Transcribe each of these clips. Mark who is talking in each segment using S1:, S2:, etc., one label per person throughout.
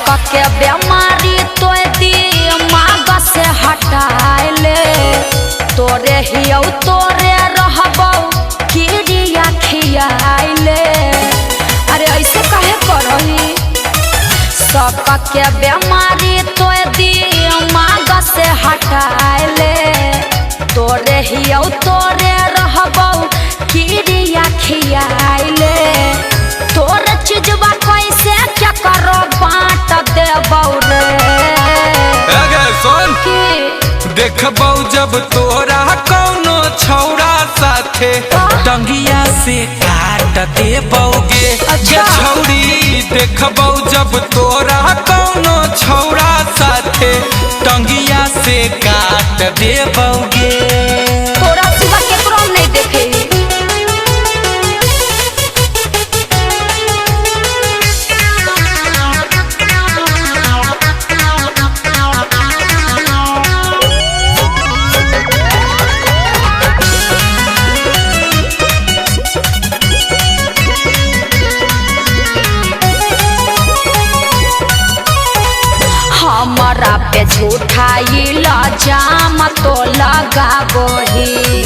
S1: के बीमारी तो दिमाग से हटाइले तोरे हियौ तोरे रहबौ कीड़िया खियाइले। अरे ऐसे काहे करही सबका के बीमारी तो दिमाग से हटाइले तोरे हियौ तोरे रहबौ कीड़िया खियाइले। तोरे चीजवा कैसे क्या करो बांट देबौ रे।
S2: सुन देखबौ जब तोरा कौनो छौरा साथे टंगिया से काट देबौगे।
S1: अच्छा।
S2: छौरी देखबौ जब तोरा कौनो छौरा साथे टंगिया से काट देबौगे।
S1: तोरा सिवा केकरो नहीं देखे। हमारा पे झूठा इल्जाम तो लगाबोही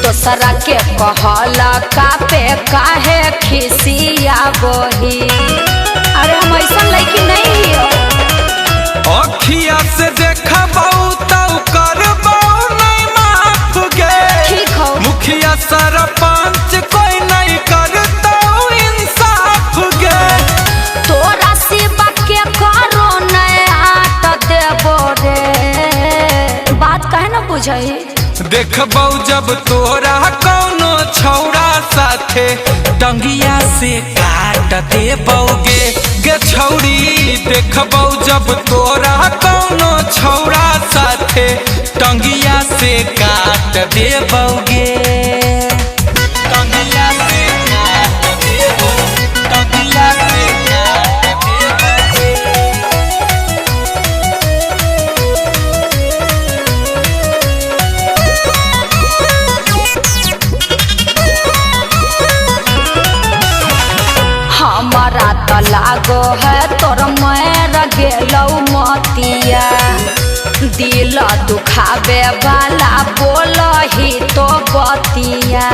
S1: दोसरा के कहला का पे काहे खिसियाबोही। अरे हम ऐसा लड़की नहीं हो।
S2: अखिया से देखबौ तौ करबौ नहीं माफ गे।
S1: ठीक हो।
S2: मुखिया सरपंच कोई नहीं करतौ इंसाफ गे।
S1: तोरा सिवा के करो नहीं आट देबो रे। बात काहे न बुझई।
S2: देखबौ जब तोरा कौनो छौरा साथे टंगिया से काट देबौगे। गे छौरी देखबौ जब तोरा कौनो छौरा साथे टंगिया से काट देबौगे। टंगिया से काट देबौ, टंगिया से काट देबौगे।
S1: हमारा तो लागो है तोर मर गेलौ मतिया दिल दुखावे वाला बोलही तो बतिया।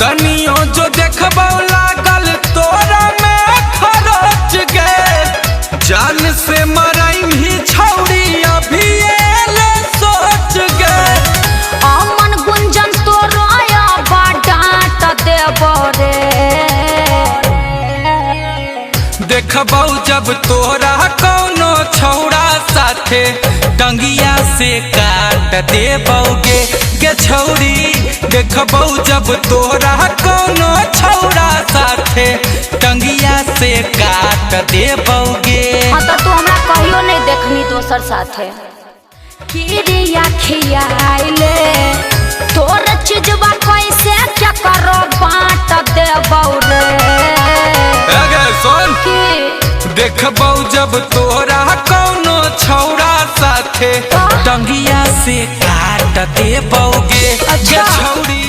S2: तनियो जो देखबौ लागल तोरा में खरोच गे। जान से मरई ही छौरी अभी एले सोच गे।
S1: अमन गुंजन तोरा डांट देबो रे।
S2: देखबौ जब तोरा कौनो छौरा साथे टंगिया से काट देबौगे। गे छौरी देखबौ जब तोरा कौनो छौरा साथे टंगिया से काट देबौगे।
S1: हाँ तो तू हमरा कहियो नहीं देखनी दोसर साथे। कीड़िया खियाइले तोर चीजवा कैसे क्या करो बांट देबौ रे।
S2: सुन देखबौ जब तोरा कौनो छौरा साथे टंगिया से काट देबौगे।
S1: अच्छा।
S2: छौरी